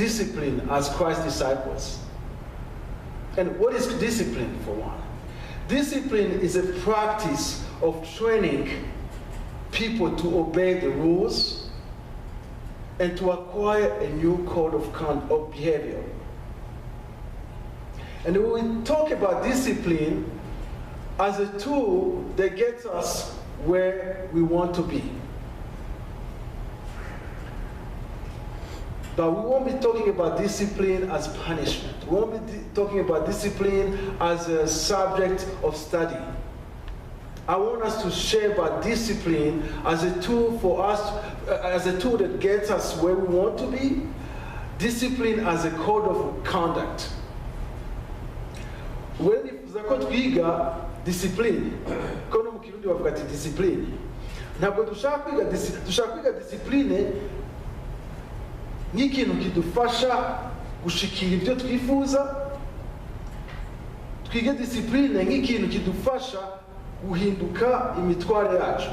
discipline as Christ's disciples. And what is discipline, for one? Discipline is a practice of training people to obey the rules and to acquire a new code of behavior. And when we talk about discipline as a tool that gets us where we want to be. But we won't be talking about discipline as punishment. We won't be talking about discipline as a subject of study. I want us to share about discipline as a tool for us, as a tool that gets us where we want to be. Discipline as a code of conduct. When uzako twiga discipline, kono mu Kirundi bavuga ati discipline. Ntabwo dushaka kwiga discipline nk'ikintu kidufasha gushikira ibyo twifuza. Twige discipline nk'ikintu kidufasha guhinduka imitware yacu.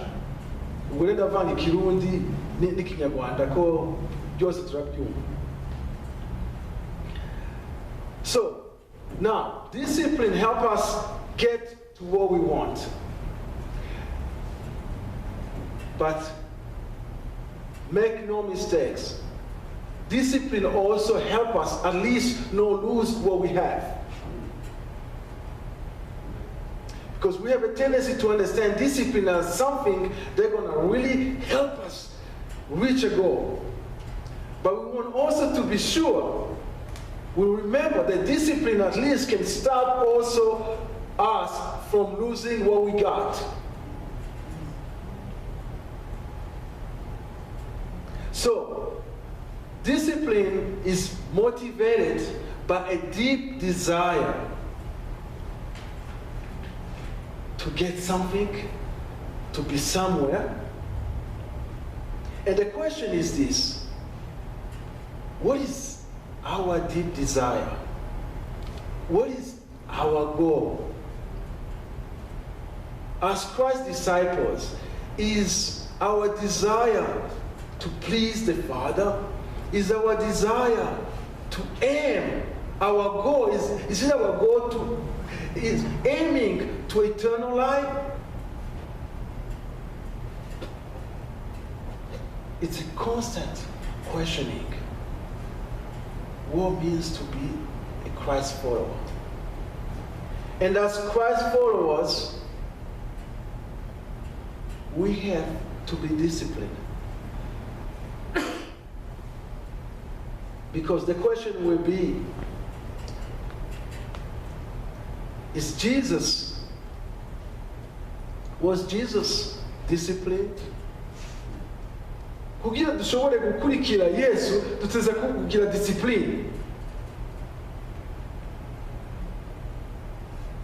Ubwo rero ndavanga Ikirundi n'ikinyarwanda ko byose turabyumva. So, now, discipline helps us get to what we want. But make no mistakes. Discipline also helps us at least not lose what we have. Because we have a tendency to understand discipline as something that's going to really help us reach a goal. But we want also to be sure we remember that discipline at least can stop also us from losing what we got. So, discipline is motivated by a deep desire to get something, to be somewhere. And the question is this: what is our deep desire? What is our goal? As Christ's disciples, is our desire to please the Father? Is our desire to aim? Our goal is it our goal is aiming to eternal life? It's a constant questioning. What means to be a Christ follower? And as Christ followers, we have to be disciplined. Because the question will be, was Jesus disciplined? Kugira dushobore gukurikira Yesu duteze kugira discipline.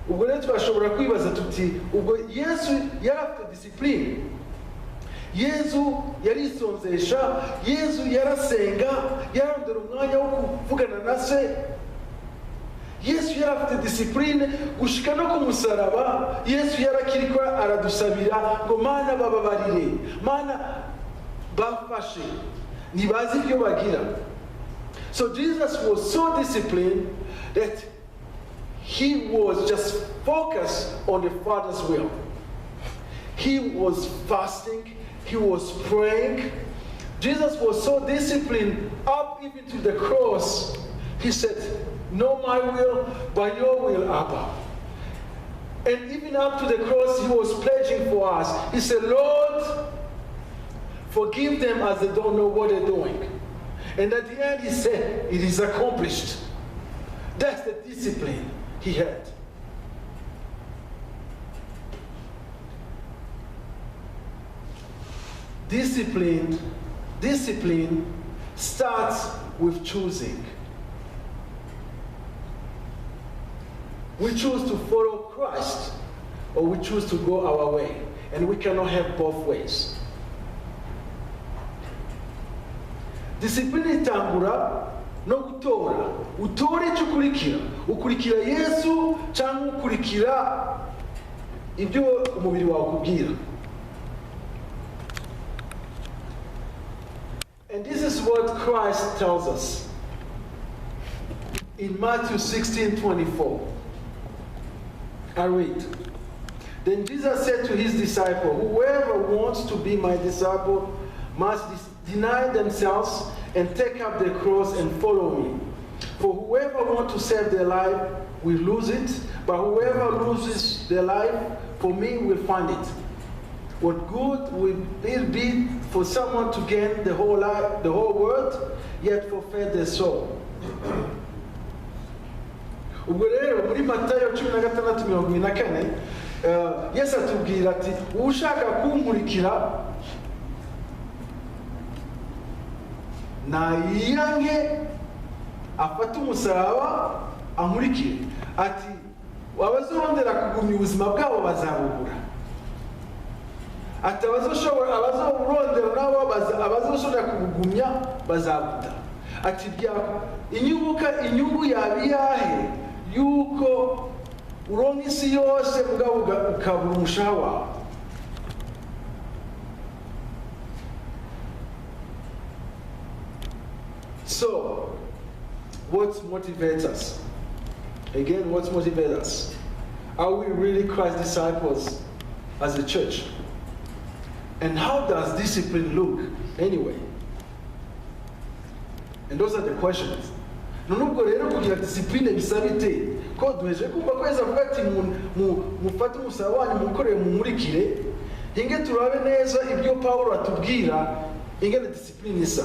Ubwo rero twashobora kwibaza tuti ubwo Yesu yari afite discipline. Yesu yarisonzesha, Yesu yarasenga, yarondera umwanya wo kuvugana na se. Yesu yari afite discipline gushika no ku musaraba. Yesu yarakiriko aradusabira ngo Mana bababarire, Mana bafashe, ntibazi ibyo bagira. So Jesus was so disciplined that he was just focused on the Father's will. He was fasting, he was praying. Jesus was so disciplined up even to the cross. He said, "Not my will, but your will, Abba." And even up to the cross, he was pledging for us. He said, "Lord, forgive them as they don't know what they're doing." And at the end he said, "It is accomplished." That's the discipline he had. Discipline starts with choosing. We choose to follow Christ or we choose to go our way. And we cannot have both ways. Discipline itangura no gutora. Utore icyo ukurikira. Ukurikira Yesu cyangwa ukurikira ibyo umubiri wawe ukubwira. And this is what Christ tells us. in Matthew 16:24. I read. Then Jesus said to his disciples, "Whoever wants to be my disciple must deny themselves and take up their cross and follow me. For whoever wants to save their life will lose it, but whoever loses their life for me will find it. What good will it be for someone to gain the whole world, yet forfeit their soul?" Ubwo rero muri Matayo 16:24 Yesu atubwira ati, ushaka kunkurikira nayiyange afate umusaraba ankurikire. Ati abazorondera kugumya ubuzima bwabo bazabubura. Ati abazorondera nabo abazoshobora kubugumya bazabuta. Ati inyungu yabi yahe yuko uronka isi yose mugabo ukabura umushaha wawe. So, what motivates us? Again, what motivates us? Are we really Christ's disciples as a church? And how does discipline look anyway? And those are the questions. Nubwo rero kugira discipline bisaba ite? Ko duheje kumva ko Yesu avuga ati mufate umusaraba wanyu mukorere mumurikire, inge turabe neza ibyo Paulo atubwira ingene discipline isa.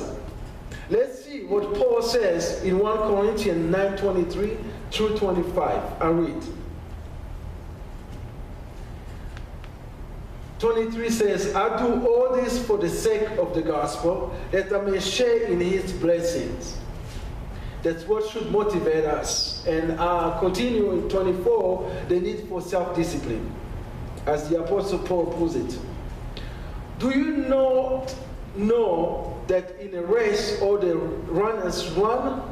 Let's see what Paul says in 1 Corinthians 9:23 through 25. I read. 23 says, "I do all this for the sake of the gospel, that I may share in his blessings." That's what should motivate us. And continue in 24, the need for self-discipline, as the Apostle Paul puts it. Do you know that in a race all the runners run,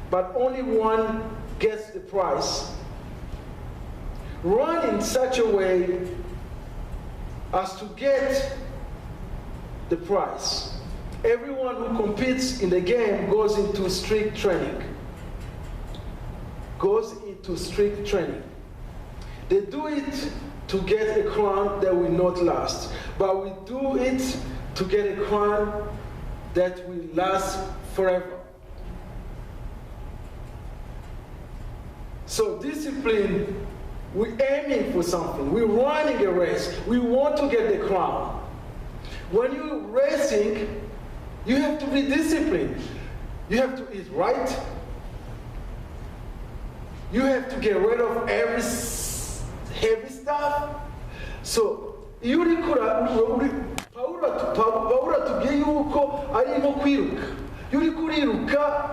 but only one gets the prize? Run in such a way as to get the prize. Everyone who competes in the game goes into strict training. They do it to get a crown that will not last, but we do it to get a crown that will last forever. So discipline, we're aiming for something. We're running a race. We want to get the crown. When you're racing, you have to be disciplined. You have to eat right. You have to get rid of every heavy stuff. So, Pawulo atubwiye yuko ari nko kwiruka. Iyo uri kuriruka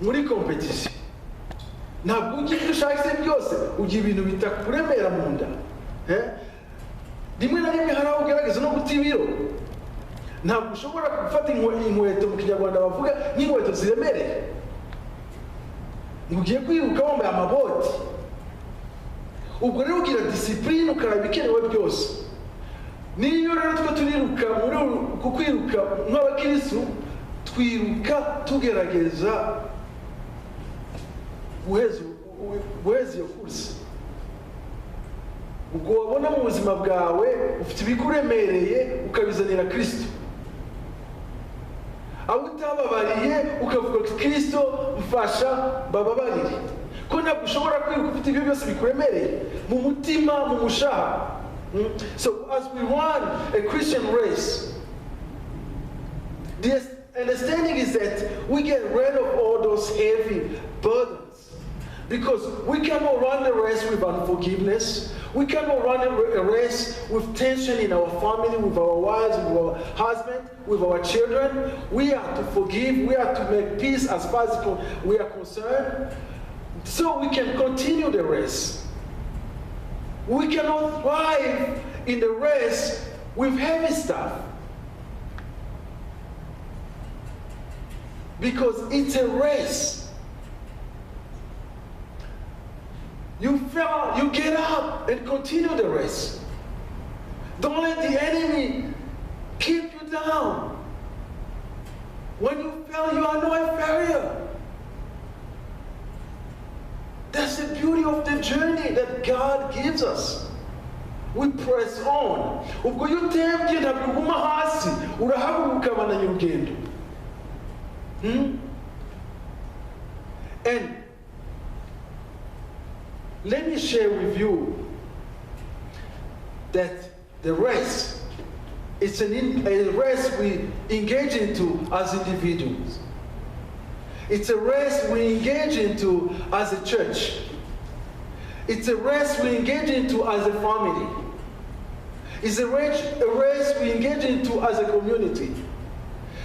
muri competition, ntabwo ugira ibyo ushaka byose, ugira ibintu bitakuremera mu nda. Rimwe na rimwe hari aho ugerageza no guta ibiro. Ntabwo ushobora gufata inkweto mu kinyarwanda bavuga nk'inkweto ziremereye. Ugiye kwiruka wambaye amaboti. Ubwo rero ugira discipline ukaraba ibikenewe byose. Niyo rero twe turiruka muri kukwiruka nk'abakristo, twiruka tugerageza guheza iyo kursi. Ubwo wabona mu buzima bwawe ufite ibikuremereye ukabizanira Kristo. Aho utababariye ukavuga ko Kristo mfasha bababarire. Ko ntabwo ushobora kwiruka ufite ibyo byose bikuremereye mu mutima, mu mushaha. So as we run a Christian race, the understanding is that we get rid of all those heavy burdens. Because we cannot run the race with unforgiveness. We cannot run a race with tension in our family, with our wives, with our husband, with our children. We are to forgive. We are to make peace as far as we are concerned, so we can continue the race. We cannot thrive in the race with heavy stuff, because it's a race. You fail, you get up and continue the race. Don't let the enemy keep you down. When you fail, you are no inferior. beauty of the journey that God gives us. We press on. Ubwo iyo utembye ntabwo uguma hasi, urahaguruka ukabandanya urugendo. And let me share with you that the race, it's a race we engage into as individuals. It's a race we engage into as a church. It's a race we engage into as a family. It's a race we engage into as a community.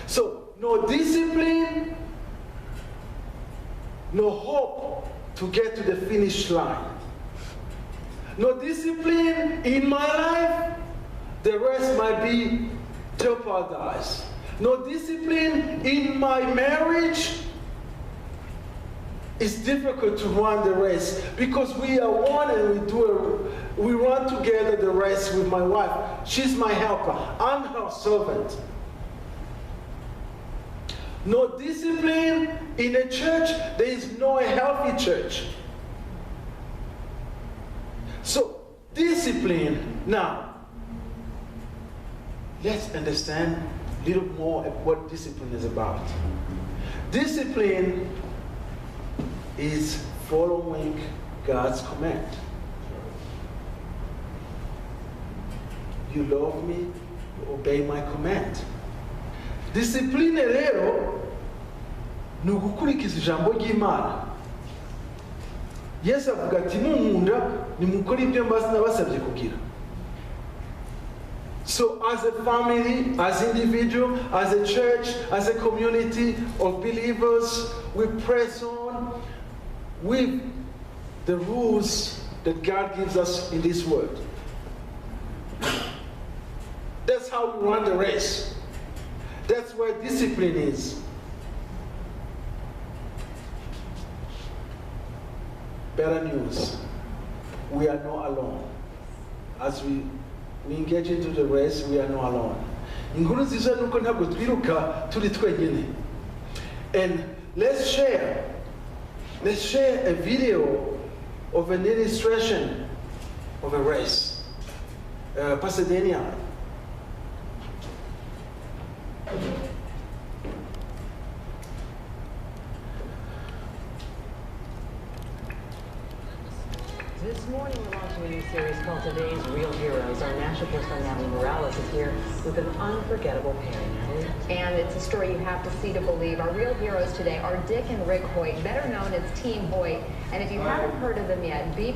So, no discipline, no hope to get to the finish line. No discipline in my life, the rest might be jeopardized. No discipline in my marriage, it's difficult to run the race because we are one and we run together the race with my wife. She's my helper. I'm her servant. No discipline in a church, there is no healthy church. So, discipline. Now, let's understand a little more of what discipline is about. Discipline is following God's command. You love me, you obey my command. Discipline rero ni ugukurikiza ijambo ry'Imana. Yesu avuga ati munkunda nimukora ibyo nabasabye kugira. So as a family, as individual, as a church, as a community of believers, we press on with the rules that God gives us in this world. That's how we run the race. That's where discipline is. Better news, we are not alone. As we engage into the race, we are not alone. Inkuru nziza nuko ntabwo twiruka turi twenyine. And let's share a video of an illustration of a race. Pastor Daniel. This morning we're launching a new series called Today's Real Heroes. Our national correspondent Natalie Morales is here with an unforgettable pair. Natalie? And it's a story you have to see to believe. Our real heroes today are Dick and Rick Hoyt, better known as Team Hoyt. And if you haven't heard of them yet, be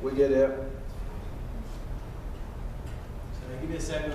We get there. Give me a second.